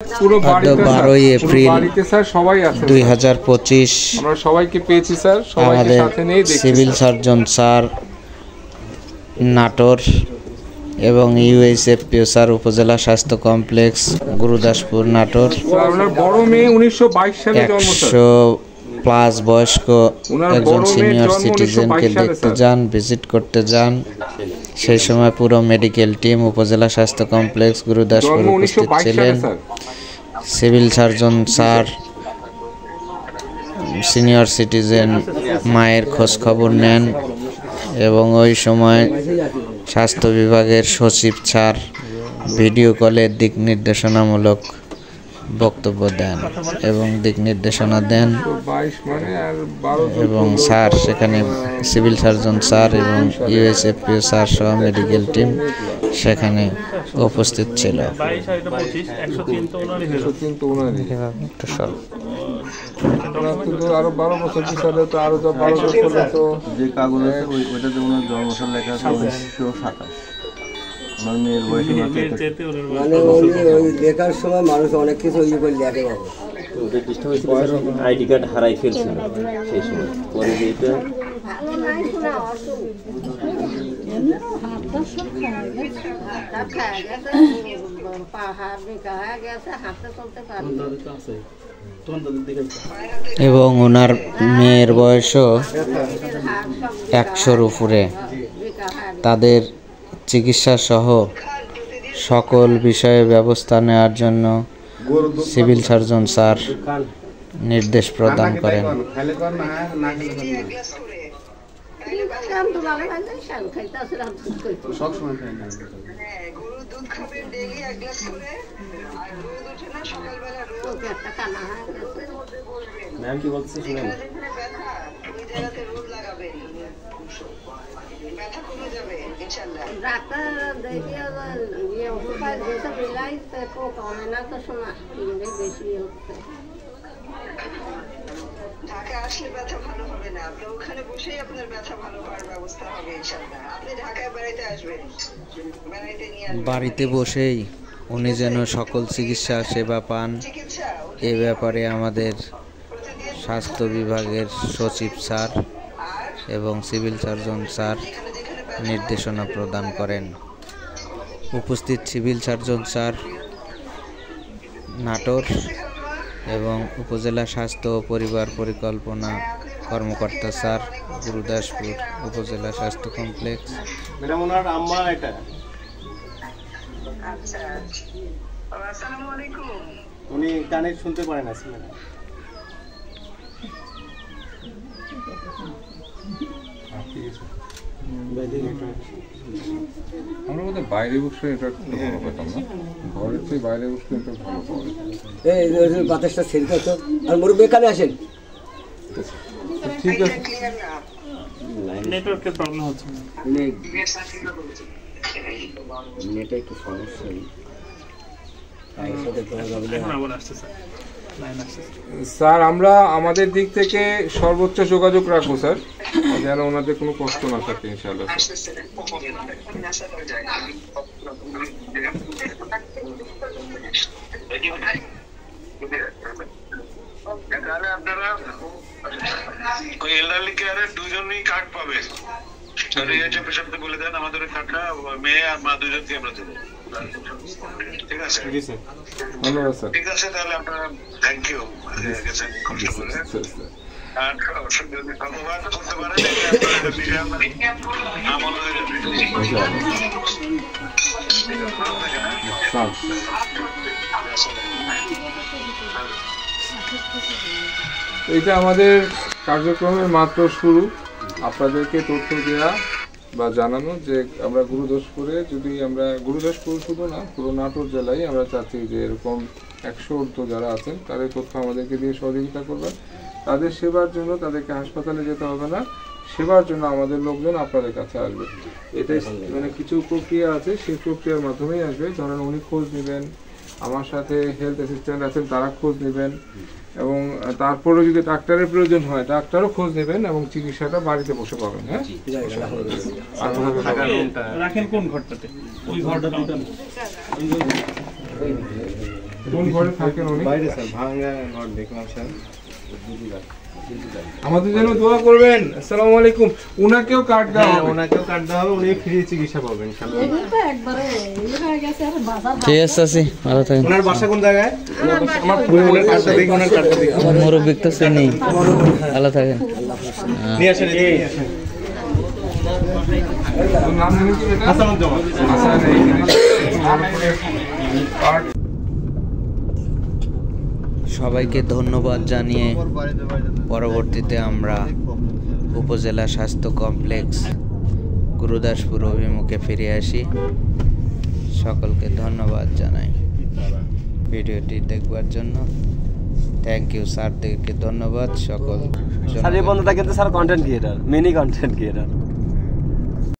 পুরো 12 এপ্রিল বাড়িতে স্যার সবাই আছে 2025 আমরা সবাইকে পেয়েছি স্যার সবাইকে সাথে নিয়ে দেখছি সিভিল সার্জন স্যার নাটোর এবং ইউএসএফপিও স্যার উপজেলা স্বাস্থ্য কমপ্লেক্স গুরুদাসপুর নাটোর আপনার বড় মেয়ে 1922 সালে জন্ম স্যার 100 প্লাস বয়স্ক একজন সিনিয়র সিটিজেনকে দেখতে যান ভিজিট করতে যান সেই সময় পুরো মেডিকেল টিম উপজেলা স্বাস্থ্য কমপ্লেক্স গুরুদাসপুর উপস্থিত ছিলেন civil surgeon sir senior citizen মায়ের খোঁজ খবর নেন এবং ওই সময় স্বাস্থ্য বিভাগের সচিব স্যার ভিডিও কলে দিক নির্দেশনামূলক বক্তব্য দেন এবং দিক নির্দেশনা দেন এবং স্যার সেখানে সিভিল সার্জন স্যার এবং ইউএসএফপিও স্যার সহ মেডিকেল টিম সেখানে উপস্থিত ছিল। আরো 12 বছর পিছনে তো আরো 12 বছর তো যে কাগজ আছে ওইটাতে ওনার জন্মসাল লেখা আছে 1927। আমার মেয়ের বয়স মানে ওই লেখার সময় মানুষ অনেক কিছু ইয়ে করে লেখে পাবে। ওটা ডিস্টার্ব হয়েছিল আইডি কার্ড হারাই ফেলছিল সেই সময় পরে যেটা এবং ওনার মেয়ের বয়সও 100-র উপরে। তাদের চিকিৎসা সহ সকল বিষয়ে ব্যবস্থা নেওয়ার জন্য সিভিল সার্জন স্যার নির্দেশ প্রদান করেন। ম্যাম কি বলছে শুনেন ব্যথা কমে যাবে ইনশাআল্লাহ ডাক্তার দেখিয়ে ইয়ে ওষুধ যেসব মিলাই তো কমে না তো শোনা বেশি হচ্ছে ঢাকা আসলে ব্যথা ভালো হবে না আপনি ওখানে বসেই আপনার ব্যথা ভালো হওয়ার ব্যবস্থা হবে ইনশাআল্লাহ আপনি ঢাকায় বেড়াইতে আসবেন বেড়াইতে নিয়ে আসবেন বাড়িতে বসেই উনি যেন সকল চিকিৎসা সেবা পান এ ব্যাপারে আমাদের স্বাস্থ্য বিভাগের সচিব স্যার এবং সিভিল সার্জন স্যার নির্দেশনা প্রদান করেন। উপস্থিত সিভিল সার্জন স্যার নাটোর এবং উপজেলা স্বাস্থ্য ও পরিবার পরিকল্পনা কর্মকর্তা স্যার গুরুদাসপুর উপজেলা স্বাস্থ্য কমপ্লেক্স। ম্যাডাম ওনার আম্মা এটা আচ্ছা আসসালামু আলাইকুম উনি কানে শুনতে পারেন না ম্যাডাম আমরা বোধহয় বাইরে বসে এটা ভালো পেতাম না ঘরের চেয়ে বাইরে বসে এটা ভালো পাওয়া এই বাতাসটা ছেড়ে তো আর মুরব্বি এখানে আসেন। ঠিক আছে নেটওয়ার্কের প্রবলেম হচ্ছে নেটে একটু সমস্যা স্যার আমরা আমাদের দিক থেকে সর্বোচ্চ যোগাযোগ রাখবো স্যার যেন ওনাদের কোনো কষ্ট না থাকে ইনশাআল্লাহ তাহলে আপনারা ওই এলডারলি কেয়ারের দুজনই কার্ড পাবেন পেশেন্টকে বলে দেন আমাদের ওই কার্ডটা মেয়ে আর মা দুজনকে আমরা দেবো ঠিক আছে ধন্যবাদ স্যার ঠিক আছে তাহলে আপনারা থ্যাংক ইউ কষ্ট করে আর যদি ধন্যবাদ করতে পারেন আমল হয়ে যাবে। এটা আমাদের কার্যক্রমের মাত্র শুরু। আপনাদেরকে তথ্য দেওয়া বা জানানো যে আমরা গুরুদাসপুরে যদি আমরা গুরুদাসপুর শুধু না পুরো নাটোর জেলায় আমরা চাচ্ছি যে এরকম 100 ঊর্ধ্ব যারা আছেন তাদের তথ্য আমাদেরকে দিয়ে সহযোগিতা করবেন। তাদের সেবার জন্য তাদেরকে হাসপাতালে যেতে হবে না, সেবার জন্য আমাদের লোকজন আপনাদের কাছে আসবে। এটাই মানে কিছু প্রক্রিয়া আছে, সেই প্রক্রিয়ার মাধ্যমেই আসবে। ধরেন উনি খোঁজ নেবেন, আমার সাথে হেলথ অ্যাসিস্ট্যান্ট আছেন তারা খোঁজ নেবেন এবং তারপরে যদি ডাক্তারের প্রয়োজন হয় ডাক্তারও খোঁজ নেবেন এবং চিকিৎসাটা বাড়িতে বসে পাবেন। হ্যাঁ রাখেন কোন ঘরটাতে? ওই ঘরটা কোন ঘরে থাকেন উনি? বাইরে স্যার, ভাঙা ঘর দেখলাম স্যার। আমাদের জন্য দোয়া করবেন। আসসালামু আলাইকুম। উনাকেও কার্ড দাও। হ্যাঁ, ওনাকেও কার্ড দেওয়া হবে, উনি ফ্রি চিকিৎসা পাবেন ইনশাআল্লাহ। ঠিক আছে চাচি, ভালো থাকেন। ওনার বাসা কোন জায়গায়? আমার ওনার কার্ডটা দেখি, ওনার কার্ডটা দেখি। মুরব্বী তো চিনি, ভালো থাকেন। নিয়ে আসেন, এদিকে নিয়ে আসেন। তোর নাম জানি কি বেটা? হাসানুজ্জামান। হাসান, এইখানে কার্ড। সবাইকে ধন্যবাদ জানিয়ে পরবর্তীতে আমরা উপজেলা স্বাস্থ্য কমপ্লেক্স গুরুদাসপুর অভিমুখে ফিরে আসি। সকলকে ধন্যবাদ জানাই ভিডিওটি দেখবার জন্য। থ্যাংক ইউ স্যারদেরকে ধন্যবাদ সকল। স্যার এই বন্ধুটা কিন্তু sir content creator, mini content creator.